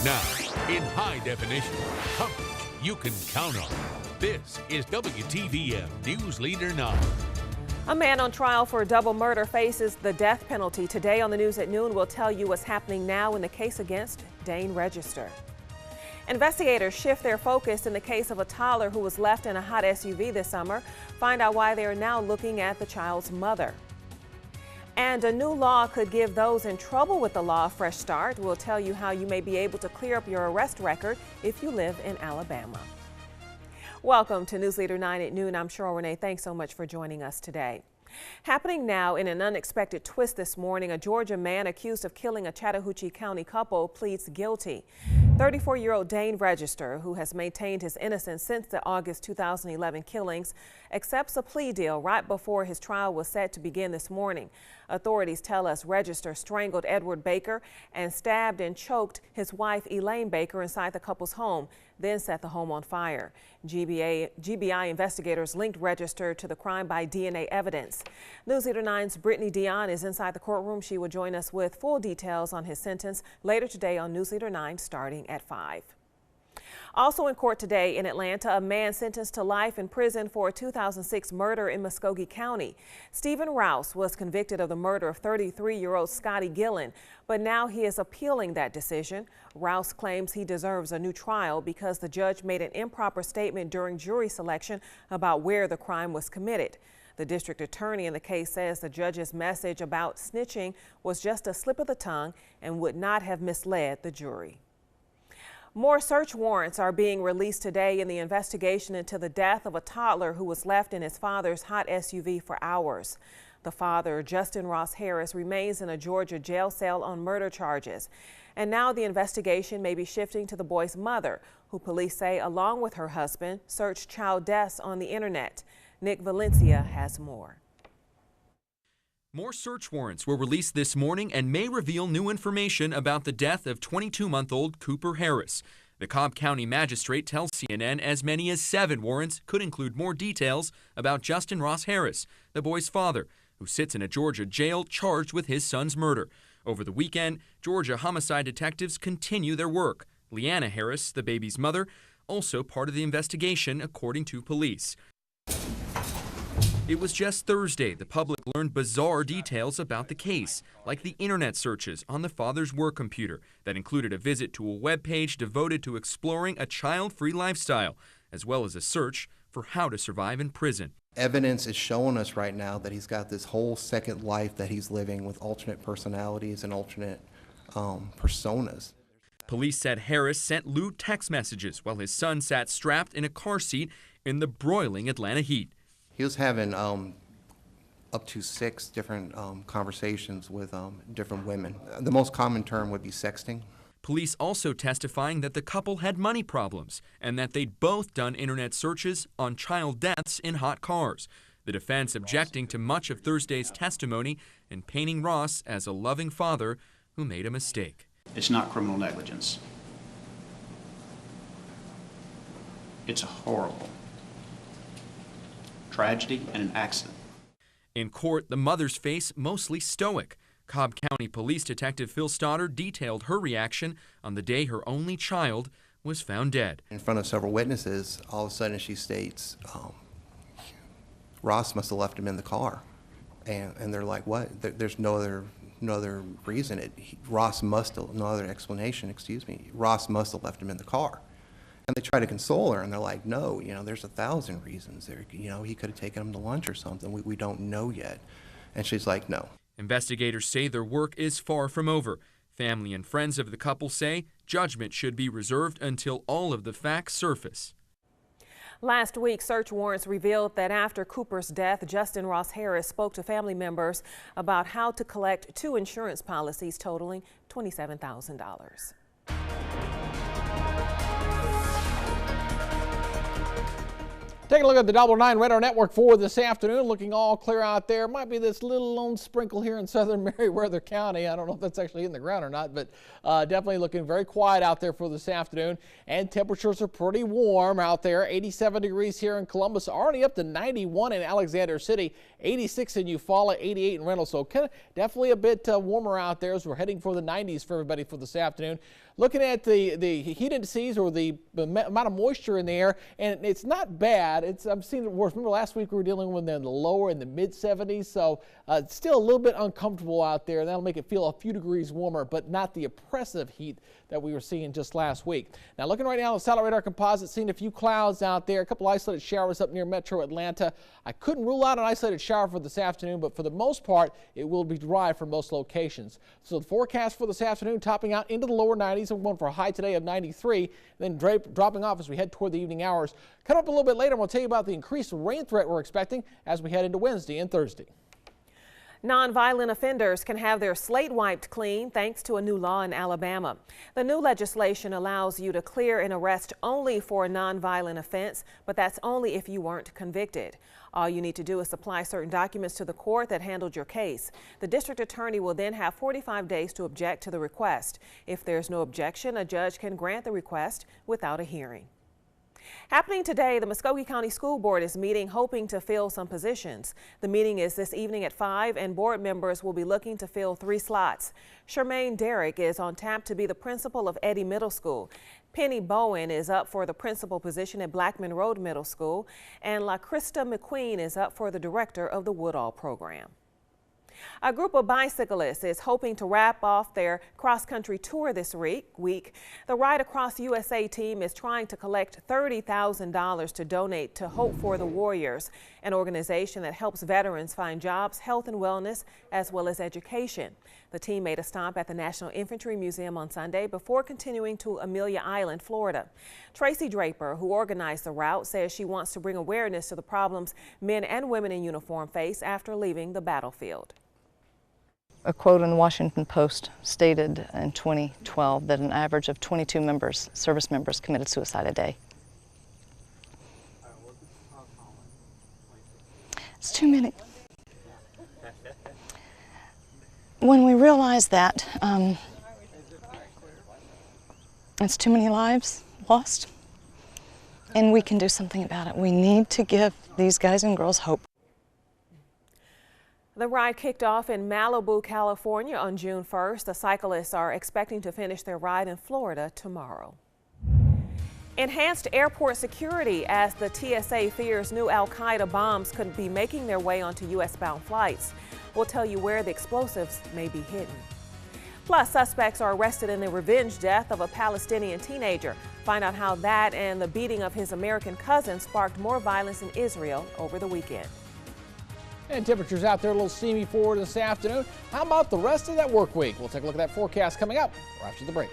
Now, in high definition, coverage you can count on. This is WTVM News Leader 9. A man on trial for double murder faces the death penalty. Today on the news at noon, we'll tell you what's happening now in the case against Dane Register. Investigators shift their focus in the case of a toddler who was left in a hot SUV this summer. Find out why they are now looking at the child's mother. And a new law could give those in trouble with the law a fresh start. We'll tell you how you may be able to clear up your arrest record if you live in Alabama. Welcome to News Leader 9 at noon. I'm Cheryl Renee. Thanks so much for joining us today. Happening now in an unexpected twist this morning, a Georgia man accused of killing a Chattahoochee County couple pleads guilty. 34-year-old Dane Register, who has maintained his innocence since the August 2011 killings, accepts a plea deal right before his trial was set to begin this morning. Authorities tell us Register strangled Edward Baker and stabbed and choked his wife Elaine Baker inside the couple's home, then set the home on fire. GBI investigators linked Register to the crime by DNA evidence. News Leader 9's Brittany Dion is inside the courtroom. She will join us with full details on his sentence later today on News Leader 9 starting at 5. Also in court today in Atlanta, a man sentenced to life in prison for a 2006 murder in Muskogee County. Stephen Rouse was convicted of the murder of 33-year-old Scotty Gillen, but now he is appealing that decision. Rouse claims he deserves a new trial because the judge made an improper statement during jury selection about where the crime was committed. The district attorney in the case says the judge's message about snitching was just a slip of the tongue and would not have misled the jury. More search warrants are being released today in the investigation into the death of a toddler who was left in his father's hot SUV for hours. The father, Justin Ross Harris, remains in a Georgia jail cell on murder charges. And now the investigation may be shifting to the boy's mother, who police say, along with her husband, searched child deaths on the internet. Nick Valencia has more. More search warrants were released this morning and may reveal new information about the death of 22-month-old Cooper Harris. The Cobb County magistrate tells CNN as many as 7 warrants could include more details about Justin Ross Harris, the boy's father, who sits in a Georgia jail charged with his son's murder. Over the weekend, Georgia homicide detectives continue their work. Leanna Harris, the baby's mother, also part of the investigation, according to police. It was just Thursday the public learned bizarre details about the case, like the internet searches on the father's work computer that included a visit to a web page devoted to exploring a child-free lifestyle, as well as a search for how to survive in prison. Evidence is showing us right now that he's got this whole second life that he's living with alternate personalities and alternate personas. Police said Harris sent lewd text messages while his son sat strapped in a car seat in the broiling Atlanta heat. He was having up to 6 different conversations with different women. The most common term would be sexting. Police also testifying that the couple had money problems and that they'd both done internet searches on child deaths in hot cars. The defense objecting to much of Thursday's testimony and painting Ross as a loving father who made a mistake. It's not criminal negligence. It's a horrible tragedy and an accident. In court, the mother's face mostly stoic. Cobb County Police Detective Phil Stoddard detailed her reaction on the day her only child was found dead. In front of several witnesses, all of a sudden she states, Ross must have left him in the car. And they're like, what? There's no other reason. No other explanation, Ross must have left him in the car. And they try to console her, and they're like, no, there's 1,000 reasons. He could have taken him to lunch or something. We don't know yet. And she's like, no. Investigators say their work is far from over. Family and friends of the couple say judgment should be reserved until all of the facts surface. Last week, search warrants revealed that after Cooper's death, Justin Ross Harris spoke to family members about how to collect 2 insurance policies totaling $27,000. Take a look at the Double 9 Radar Network for this afternoon. Looking all clear out there. Might be this little lone sprinkle here in southern Meriwether County. I don't know if that's actually in the ground or not, but definitely looking very quiet out there for this afternoon. And temperatures are pretty warm out there. 87 degrees here in Columbus, already up to 91 in Alexander City, 86 in Eufaula, 88 in Reynolds. So definitely a bit warmer out there as we're heading for the 90s for everybody for this afternoon. Looking at the heat indices, or the amount of moisture in the air, and it's not bad. I've seen it worse. Remember last week we were dealing with the lower in the mid 70s, so it's still a little bit uncomfortable out there. That'll make it feel a few degrees warmer, but not the oppressive heat that we were seeing just last week. Now looking right now at the satellite radar composite, seeing a few clouds out there, a couple isolated showers up near metro Atlanta. I couldn't rule out an isolated shower for this afternoon, but for the most part it will be dry for most locations. So the forecast for this afternoon topping out into the lower 90s and going for a high today of 93, then dropping off as we head toward the evening hours. Coming up a little bit later, we'll tell you about the increased rain threat we're expecting as we head into Wednesday and Thursday. Nonviolent offenders can have their slate wiped clean thanks to a new law in Alabama. The new legislation allows you to clear an arrest only for a nonviolent offense, but that's only if you weren't convicted. All you need to do is supply certain documents to the court that handled your case. The district attorney will then have 45 days to object to the request. If there's no objection, a judge can grant the request without a hearing. Happening today, the Muskogee County School Board is meeting hoping to fill some positions. The meeting is this evening at 5 and board members will be looking to fill 3 slots. Charmaine Derrick is on tap to be the principal of Eddy Middle School. Penny Bowen is up for the principal position at Blackman Road Middle School, and LaChrista McQueen is up for the director of the Woodall program. A group of bicyclists is hoping to wrap off their cross-country tour this week. The Ride Across USA team is trying to collect $30,000 to donate to Hope for the Warriors, an organization that helps veterans find jobs, health and wellness, as well as education. The team made a stop at the National Infantry Museum on Sunday before continuing to Amelia Island, Florida. Tracy Draper, who organized the route, says she wants to bring awareness to the problems men and women in uniform face after leaving the battlefield. A quote in the Washington Post stated in 2012 that an average of 22 service members committed suicide a day. It's too many. When we realize that it's too many lives lost, and we can do something about it. We need to give these guys and girls hope. The ride kicked off in Malibu, California on June 1st. The cyclists are expecting to finish their ride in Florida tomorrow. Enhanced airport security as the TSA fears new al-Qaeda bombs could be making their way onto U.S.-bound flights. We'll tell you where the explosives may be hidden. Plus, suspects are arrested in the revenge death of a Palestinian teenager. Find out how that and the beating of his American cousin sparked more violence in Israel over the weekend. And temperatures out there a little steamy for this afternoon. How about the rest of that work week? We'll take a look at that forecast coming up right after the break.